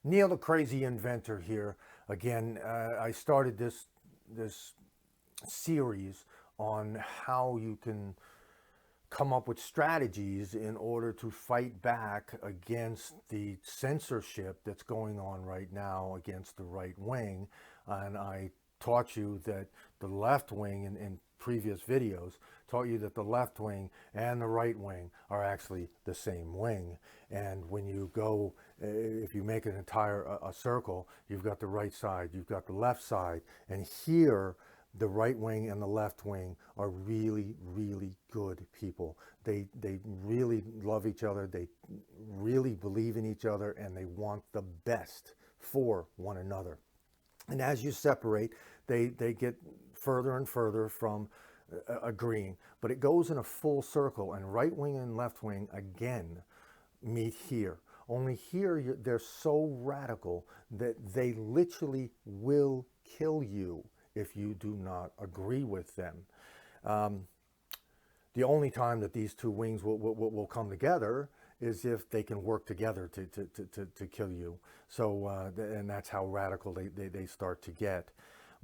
Neil, the crazy inventor here again. I started this series on how you can come up with strategies in order to fight back against the censorship that's going on right now against the right wing. And I taught you that the left wing in previous videos taught you that the left wing and the right wing are actually the same wing. And when you go, if you make an entire a circle, you've got the right side, you've got the left side, and here the right wing and the left wing are really, really good people. They really love each other. They really believe in each other, and they want the best for one another. And as you separate, they get further and further from agreeing. But it goes in a full circle, and right wing and left wing again meet here. Only here they're so radical that they literally will kill you if you do not agree with them. The only time that these two wings will come together is if they can work together to kill you. So, and that's how radical they start to get.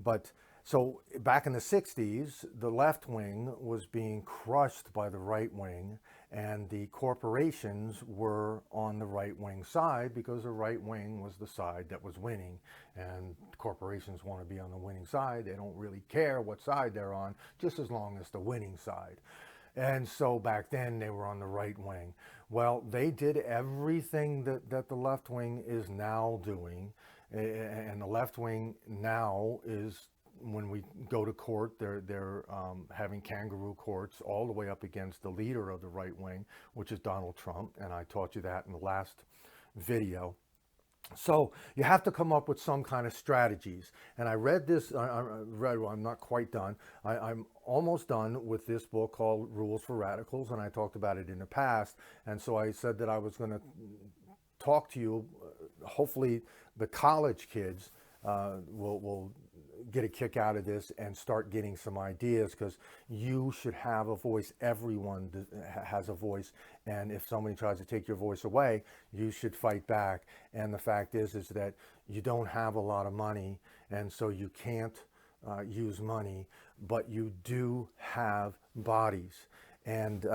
But so back in the 60s, the left wing was being crushed by the right wing, and the corporations were on the right wing side because the right wing was the side that was winning. And corporations want to be on the winning side. They don't really care what side they're on, just as long as the winning side. And so back then they were on the right wing. Well, they did everything that the left wing is now doing. And the left wing now is, when we go to court, they're having kangaroo courts all the way up against the leader of the right wing, which is Donald Trump. And I taught you that in the last video. So you have to come up with some kind of strategies. And I read this, well, I'm not quite done. I'm almost done with this book called Rules for Radicals, and I talked about it in the past. And so I said that I was going to talk to you. Hopefully the college kids will get a kick out of this and start getting some ideas, because you should have a voice. Everyone has a voice, and if somebody tries to take your voice away, you should fight back. And the fact is that you don't have a lot of money, and so you can't use money, but you do have bodies. And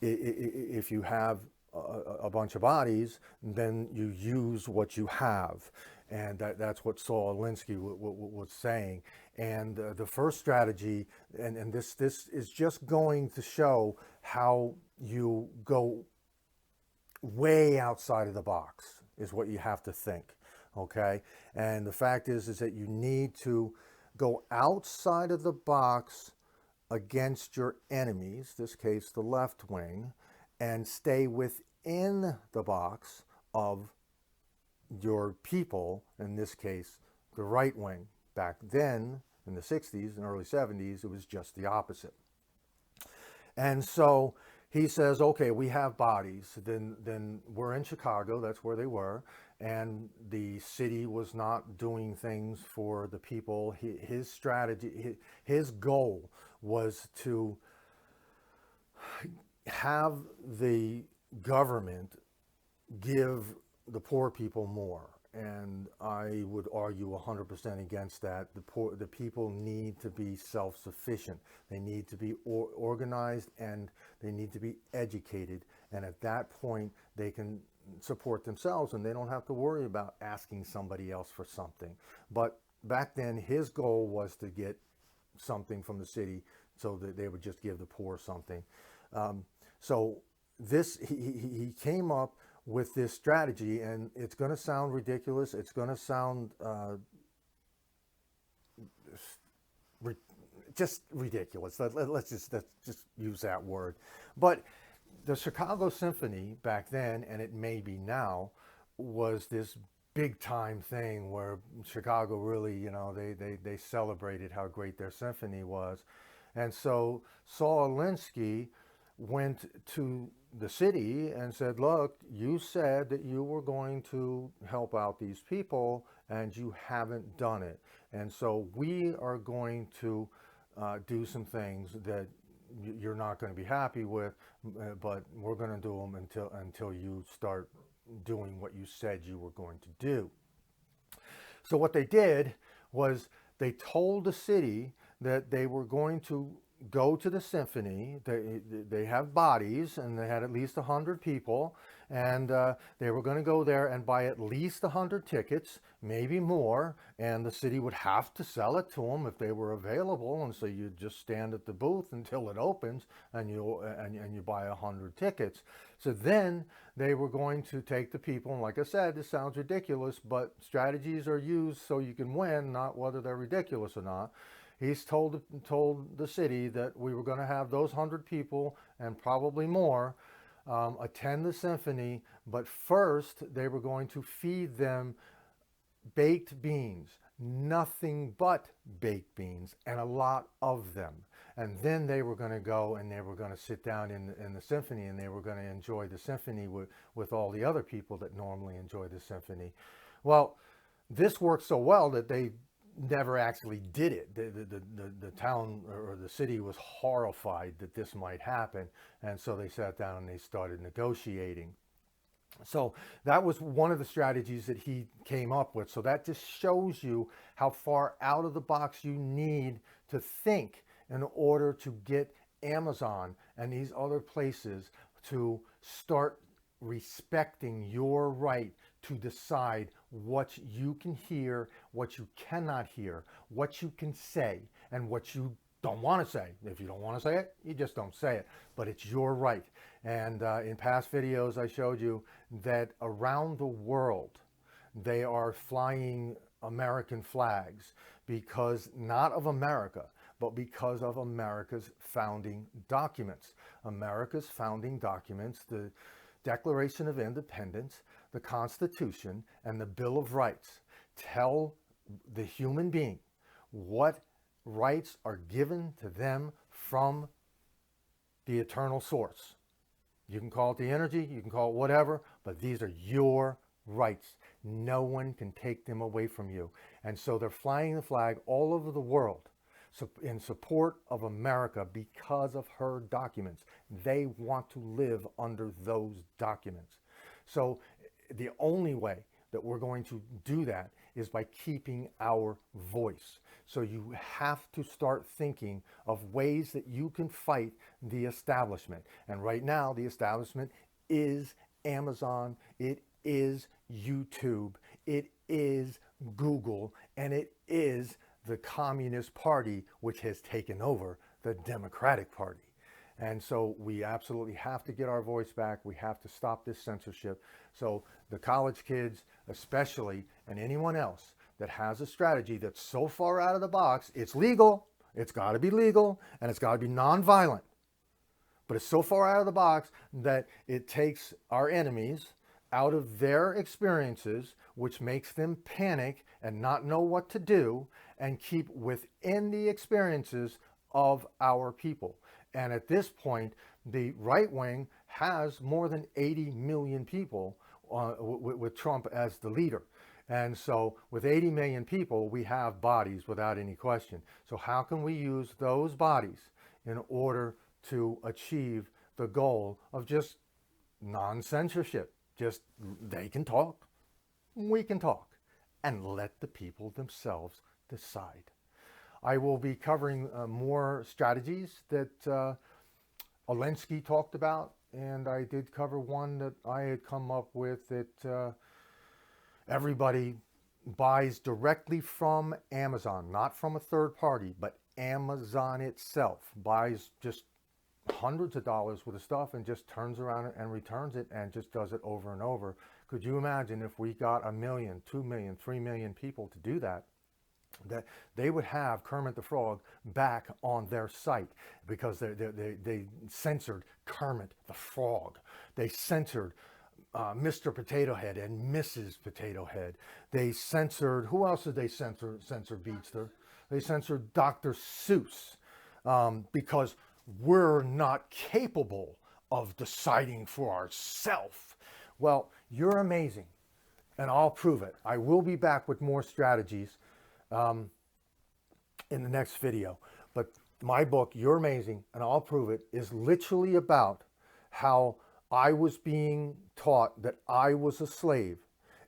if you have a bunch of bodies, then you use what you have. And that's what Saul Alinsky was saying. And the first strategy, and this is just going to show how you go way outside of the box, is what you have to think, okay? And the fact is that you need to go outside of the box against your enemies, this case the left wing, and stay within the box of your people, in this case the right wing. Back then in the 60s and early 70s, it was just the opposite. And so he says, okay, we have bodies, then we're in Chicago, that's where they were, and the city was not doing things for the people. His strategy, his goal was to have the government give the poor people more. And I would argue 100% against that. The people need to be self-sufficient. They need to be organized, and they need to be educated. And at that point, they can support themselves, and they don't have to worry about asking somebody else for something. But back then, his goal was to get something from the city so that they would just give the poor something. So this, he came up with this strategy, and it's going to sound ridiculous. It's going to sound just ridiculous. Let's just use that word. But the Chicago Symphony back then, and it may be now, was this big time thing where Chicago really, you know, they celebrated how great their symphony was. And so Saul Alinsky went to the city and said, look, you said that you were going to help out these people, and you haven't done it. And so we are going to do some things that you're not going to be happy with, but we're going to do them until you start doing what you said you were going to do. So what they did was they told the city that they were going to go to the symphony. They have bodies, and they had at least 100 people, and they were going to go there and buy at least 100 tickets, maybe more, and the city would have to sell it to them if they were available. And so you just stand at the booth until it opens, and you buy 100 tickets. So then they were going to take the people, and like I said, this sounds ridiculous, but strategies are used so you can win, not whether they're ridiculous or not. He's told the city that we were going to have those 100 people and probably more attend the symphony, but first they were going to feed them baked beans, nothing but baked beans, and a lot of them. And then they were going to go and they were going to sit down in the symphony, and they were going to enjoy the symphony with all the other people that normally enjoy the symphony. Well, this worked so well that they never actually did it. The town or the city was horrified that this might happen, and so they sat down and they started negotiating. So that was one of the strategies that he came up with. So that just shows you how far out of the box you need to think in order to get Amazon and these other places to start respecting your right to decide what you can hear, what you cannot hear, what you can say, and what you don't want to say. If you don't want to say it, you just don't say it, but it's your right. And in past videos, I showed you that around the world, they are flying American flags because not of America, but because of America's founding documents. America's founding documents, the Declaration of Independence, the Constitution, and the Bill of Rights tell the human being what rights are given to them from the eternal source. You can call it the energy, you can call it whatever, but these are your rights. No one can take them away from you. And so they're flying the flag all over the world in support of America because of her documents. They want to live under those documents. So the only way that we're going to do that is by keeping our voice. So you have to start thinking of ways that you can fight the establishment. And right now, the establishment is Amazon, it is YouTube, it is Google, and it is the Communist Party, which has taken over the Democratic Party. And so we absolutely have to get our voice back. We have to stop this censorship. So the college kids especially, and anyone else that has a strategy that's so far out of the box, it's legal, it's got to be legal, and it's got to be nonviolent. But it's so far out of the box that it takes our enemies out of their experiences, which makes them panic and not know what to do, and keep within the experiences of our people. And at this point, the right wing has more than 80 million people with Trump as the leader. And so with 80 million people, we have bodies without any question. So how can we use those bodies in order to achieve the goal of just non-censorship? Just they can talk, we can talk, and let the people themselves decide. I will be covering more strategies that Alinsky talked about, and I did cover one that I had come up with that everybody buys directly from Amazon, not from a third party, but Amazon itself buys just hundreds of dollars worth of stuff and just turns around and returns it and just does it over and over. Could you imagine if we got 1 million, 2 million, 3 million people to do that? That they would have Kermit the Frog back on their site because they censored Kermit the Frog. They censored Mr. Potato Head and Mrs. Potato Head. They censored, who else did they censor Beatster? They censored Dr. Seuss because we're not capable of deciding for ourselves. Well, you're amazing, and I'll prove it. I will be back with more strategies in the next video. But my book, You're Amazing, and I'll prove it, is literally about how I was being taught that I was a slave,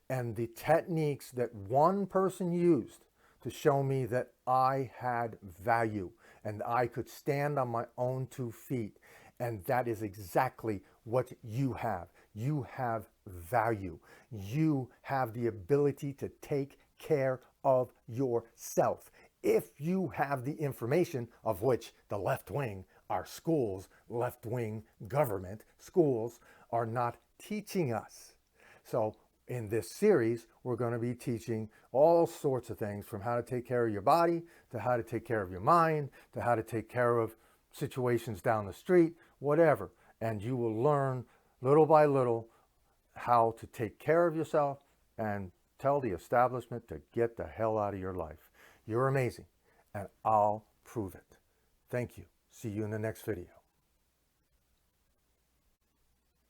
and the techniques that one person used to show me that I had value and I could stand on my own 2 feet. And that is exactly what you have. You have value. You have the ability to take care of yourself. If you have the information, of which the left wing, our schools, left wing government, schools are not teaching us. So in this series, we're going to be teaching all sorts of things, from how to take care of your body, to how to take care of your mind, to how to take care of situations down the street, whatever. And you will learn little by little how to take care of yourself and tell the establishment to get the hell out of your life. You're amazing, and I'll prove it. Thank you. See you in the next video.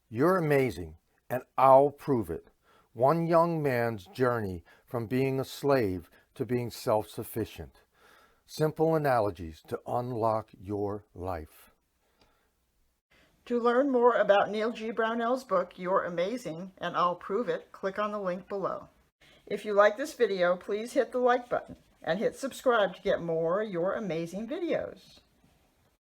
You're amazing, and I'll prove it. One young man's journey from being a slave to being self-sufficient. Simple analogies to unlock your life. To learn more about Neil G. Brownell's book, You're Amazing, and I'll Prove It, click on the link below. If you like this video, please hit the like button and hit subscribe to get more You're Amazing videos.